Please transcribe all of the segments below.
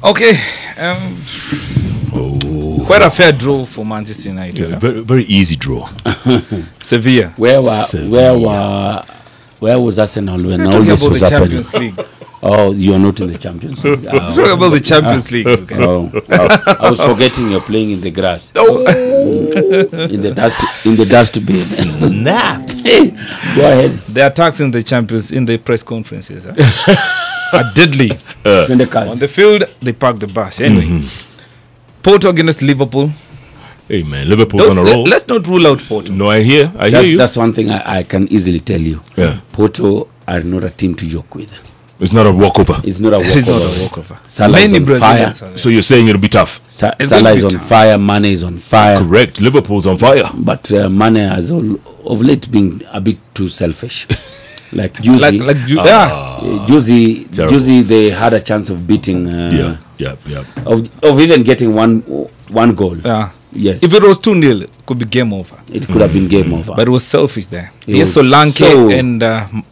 Okay. Quite a fair draw for Manchester United. Yeah, very, very easy draw. Sevilla. Where was Arsenal when all Talking this about was the happening? Champions League. Oh, you are not in the Champions League. Talking about the Champions League. Okay. I was forgetting you're playing in the grass. In the dust bin. Snap. Go ahead. The attacks in the Champions in the press conferences are deadly. In the cars. On the field, they park the bus. Anyway, Porto against Liverpool. Hey man, Liverpool's on a roll. Let's not rule out Porto. No, I hear you. That's one thing I can easily tell you. Yeah. Porto are not a team to joke with. It's not a walkover. It's not a walkover. It's not a walkover. Salah is on fire. So you're saying it'll be tough? Salah is on fire. Mane is on fire. Correct. Liverpool's on fire. But Mane has of late been a bit too selfish. Like Juicy, Juicy, they had a chance of beating. Of even getting one goal. Yeah. Yes. If it was 2-0, it could be game over. It could have been game over. But it was selfish there. It Yes, was Solanke and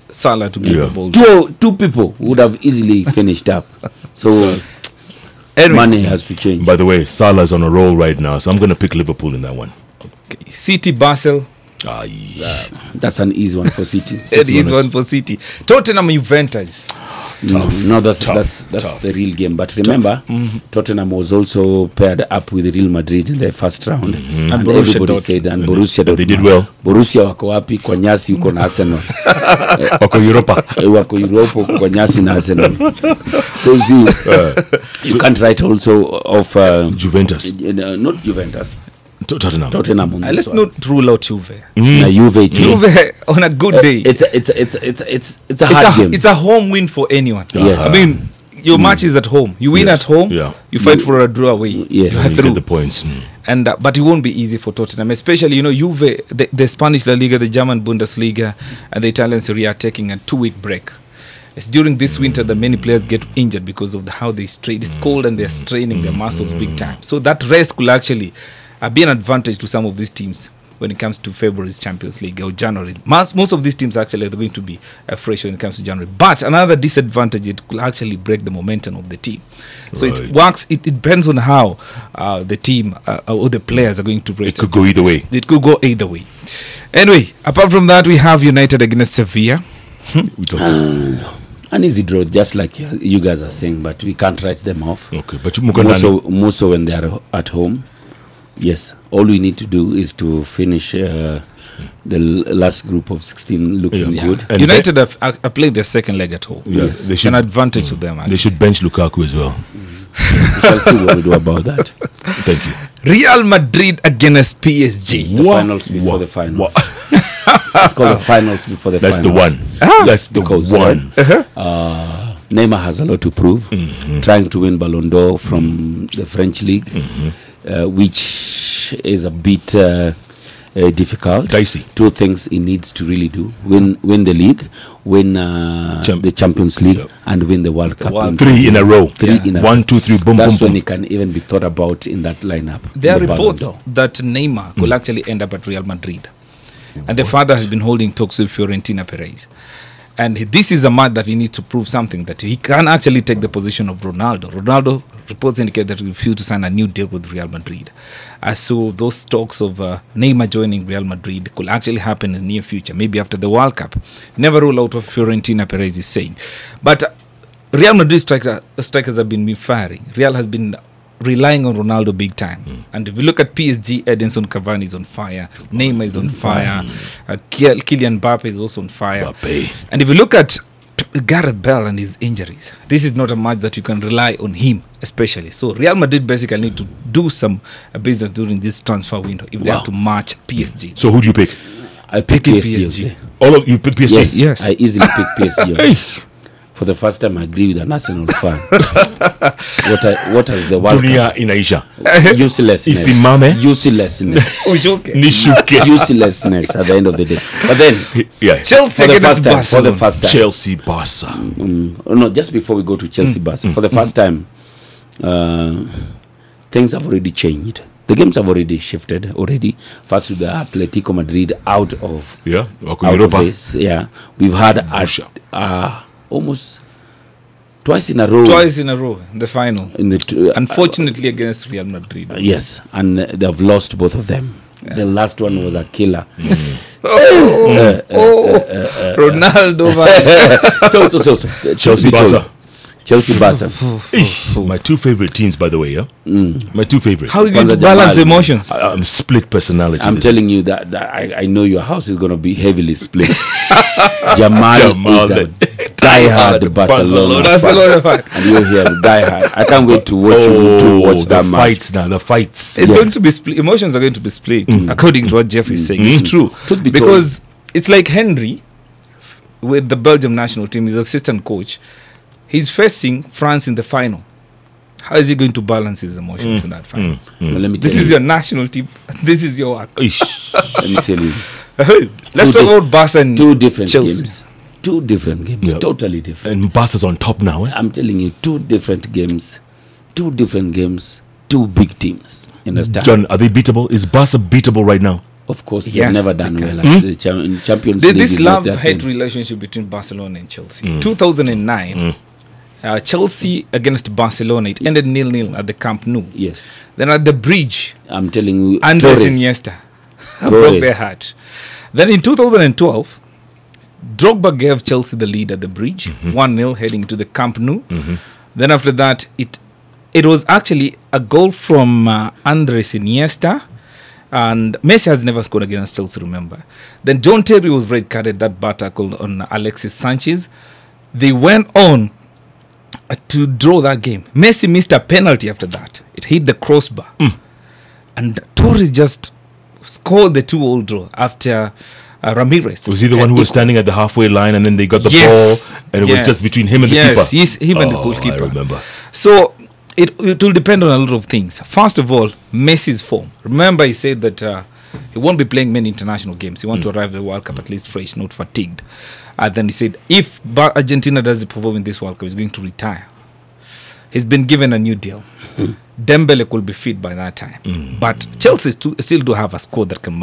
Salah to give the ball. Two people would have easily finished up. So Mane has to change. By the way, Salah's on a roll right now, so I'm going to pick Liverpool in that one. Okay. City, Basel. That's an easy one for City. It is one for City. Tottenham, Juventus. No, that's the real game. But remember, Tottenham was also paired up with Real Madrid in the first round, and everybody said, and Borussia they did well. Borussia wako wapi? Kwa nyasi uko na Arsenal. Wako Europa. Wako Europa kwa nyasi na Arsenal. So you can't write also of Juventus. Not Juventus. Tottenham. Let's not rule out Juve. Juve on a good day. It's a hard game. It's a home win for anyone. Yes. I mean, your match is at home. You win at home. Yeah. You fight for a draw away. Yes. You get the points. And but it won't be easy for Tottenham, especially Juve, the Spanish La Liga, the German Bundesliga, and the Italian Serie A are taking a 2-week break. It's during this winter that many players get injured because of how they strain. It's cold and they're straining their muscles big time. So that rest could actually be an advantage to some of these teams when it comes to February's Champions League or January. Most of these teams actually are going to be fresh when it comes to January. But another disadvantage, it could actually break the momentum of the team. So it works. It depends on how the team or the players are going to rest. It could go either way. It could go either way. Anyway, apart from that, we have United against Sevilla. An easy draw, just like you guys are saying, but we can't write them off. Okay, but more so when they are at home. Yes, all we need to do is to finish the last group of 16 looking good. And United are playing their second leg at home. Yes. It's an advantage to them. Actually. They should bench Lukaku as well. We shall see what we do about that. Thank you. Real Madrid against PSG. The finals before the finals. It's called the finals before the finals. That's the one. Neymar has a lot to prove. Trying to win Ballon d'Or from the French league. Which is a bit difficult. Dicey. Two things he needs to really do: win the league, win the Champions League, and win the World Cup. Three in a row. One, two, three. Boom. That's boom, when he can even be thought about in that lineup. There are reports that Neymar could actually end up at Real Madrid, and the father has been holding talks with Fiorentina Perez. And this is a match that he needs to prove something, that he can actually take the position of Ronaldo. Ronaldo reports indicate that he refused to sign a new deal with Real Madrid. So those talks of Neymar joining Real Madrid could actually happen in the near future, maybe after the World Cup. Never rule out what Fiorentina Perez is saying. But Real Madrid strikers have been firing. Real has been relying on Ronaldo big time. And if you look at PSG, Edinson Cavani is on fire, Neymar is on fire, Kylian Mbappe is also on fire. And if you look at Gareth Bale and his injuries, this is not a match that you can rely on him especially. So Real Madrid basically need to do some business during this transfer window if they have to match PSG. So who do you pick? I pick PSG. All of you pick PSG? Yes. I easily pick PSG. For the first time, I agree with an Arsenal fan. What has the World Cup? Inaisha. Uselessness. Isimame. Uselessness. Nishuke. Uselessness at the end of the day. But then, Chelsea for the first time. Chelsea Barca. No, just before we go to Chelsea Barca, for the first time, things have already changed. The games have already shifted already. First with the Atletico Madrid out of Europa. We've had almost Twice in a row. Twice in a row in the final. In the Unfortunately, against Real Madrid. yes, and they've lost both of them. Yeah. The last one was a killer. Ronaldo. So Chelsea, Barca. Chelsea, Barca. My two favorite teams, by the way, yeah? My two favorite. How are you going to balance emotions? I'm split personality. I'm telling you that I know your house is going to be heavily split. Jamal is a diehard Barcelona fan. And you're here, diehard. I can't wait to watch you to watch that match. Fights now, the fights. It's going to be split. Emotions are going to be split, according to what Jeff is saying. It's true. Be because it's like Henry with the Belgium national team, he's assistant coach. He's facing France in the final. How is he going to balance his emotions in that final? Well, let me This tell is you. your national team. This is your work. Let me tell you. Let's talk about Barca and Two different Chelsea. games. Two different games. Yeah. Totally different. And Barca's on top now, eh? I'm telling you, two different games. Two different games. Two big teams. You understand? John, are they beatable? Is Barca beatable right now? Of course, Yes, they've never they done can. well at the Champions League. This is not their love-hate thing. relationship between Barcelona and Chelsea. 2009, Chelsea against Barcelona, it ended 0-0 at the Camp Nou. Yes. Then at the bridge, I'm telling you, Andres Torres. Iniesta broke their heart. Then in 2012, Drogba gave Chelsea the lead at the bridge, 1-0 heading to the Camp Nou. Then after that, it was actually a goal from Andres Iniesta, and Messi has never scored against Chelsea, remember. Then John Terry was red carded, that tackle on Alexis Sanchez. They went on to draw that game. Messi missed a penalty after that. It hit the crossbar. And Torres just scored the 2-2 draw after Ramirez. Was he the one who was standing at the halfway line and then they got the ball and it was just between him and the keeper? Yes, him and the goalkeeper. I remember. So it will depend on a lot of things. First of all, Messi's form. Remember, he said that he won't be playing many international games. He wants to arrive at the World Cup at least fresh, not fatigued. Then he said if Argentina doesn't perform in this World Cup, he's going to retire. He's been given a new deal. Dembele could be fit by that time. But Chelsea still do have a squad that can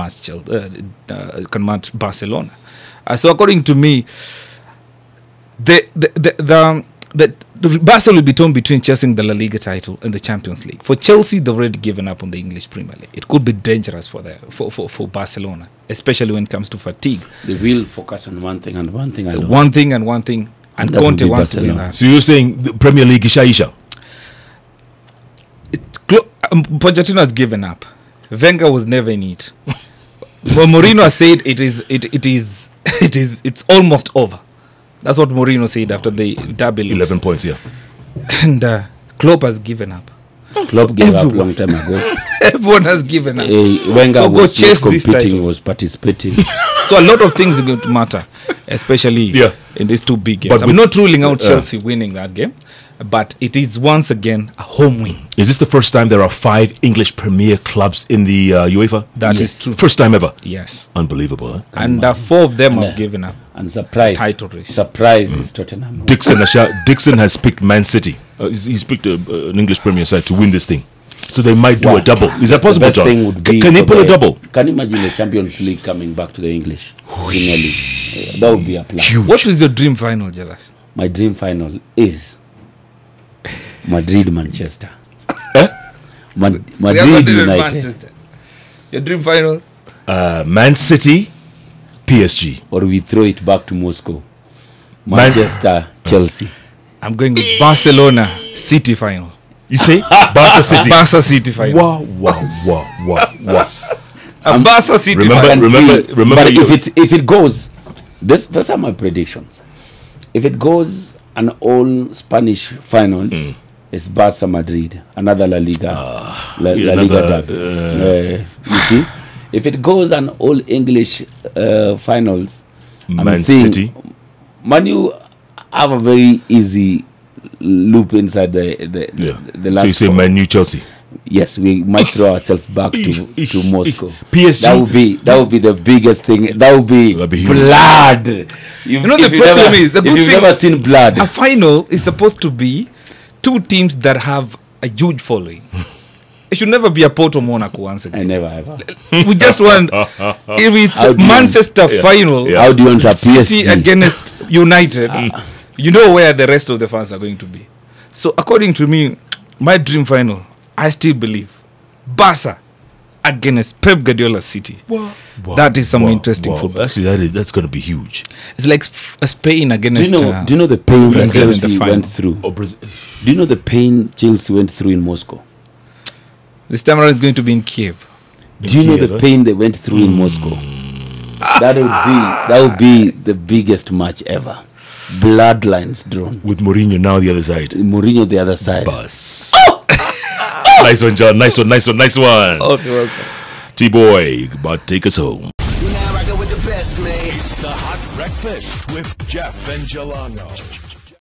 match Barcelona. So according to me, the Barca will be torn between chasing the La Liga title and the Champions League. For Chelsea, they've already given up on the English Premier League. It could be dangerous for Barcelona, especially when it comes to fatigue. They will focus on one thing and one thing alone. One thing and one thing. And that would Conte be wants to win Barcelona. that. So you're saying the Premier League Isha? Pochettino has given up. Wenger was never in it. Well, Mourinho has said it's almost over. That's what Mourinho said after the derby. 11 points, yeah. And Klopp has given up. Klopp gave up a long time ago. Everyone has given up. Wenger So go was chase not this competing, title. he was participating. So a lot of things are going to matter, especially in these two big games. But I'm with- not ruling out Chelsea winning that game, but it is once again a home win. Is this the first time there are 5 English Premier clubs in the UEFA? That is true. First time ever. Yes. Unbelievable, huh? And 4 of them have given up. And surprise. Title race. Surprise is Tottenham. Dixon has picked Man City. He's picked an English Premier side to win this thing. So they might do a double. Is that possible, The best John? thing would be Can he for pull a the- double? Can you imagine the Champions League coming back to the English Premier League? That would be a plan. Huge. What is your dream final, Jealous? My dream final is Madrid-Manchester. Madrid United. Your dream final? Man City, PSG. Or we throw it back to Moscow. Manchester, Chelsea. I'm going with Barcelona City final. You say Barca City. Barca City final. Wow. A Barca City Remember- final. remember But you- if it goes, those are my predictions. If it goes an all Spanish finals, it's Barca Madrid, another La Liga, La Liga derby. You see, if it goes an all English finals, Man I'm seeing City. Man U have a very easy loop inside the last. So you say four. Man U, Chelsea. Yes, we might throw ourselves back to Moscow. PSG. That would be the biggest thing. That would be That'd be huge. blood. You know the problem is the if good you've thing. never seen blood. A final is supposed to be 2 teams that have a huge following. It should never be a Porto Monaco once I again. never ever. We just want if it's How do you- Manchester final, Yeah. How do you want a City PSG? against United. you know where the rest of the fans are going to be. So according to me, my dream final, I still believe Barca against Pep Guardiola's City. Wow. That is some interesting football. Actually, that's going to be huge. It's like Spain against. Do you know the pain that Brazil in the Chelsea final. went through? Or Brazil. Do you know the pain Chelsea went through in Moscow? This time around, it's going to be in Kiev. Do you know the pain they went through in Moscow? That would be the biggest match ever. Bloodlines drawn. With Mourinho now the other side. Mourinho the other side. Bus. Nice one, John. Nice one. Okay, welcome. T-Boy, but take us home. You're now rocking with the best, man. It's the Hot Breakfast with Jeff and Jalango.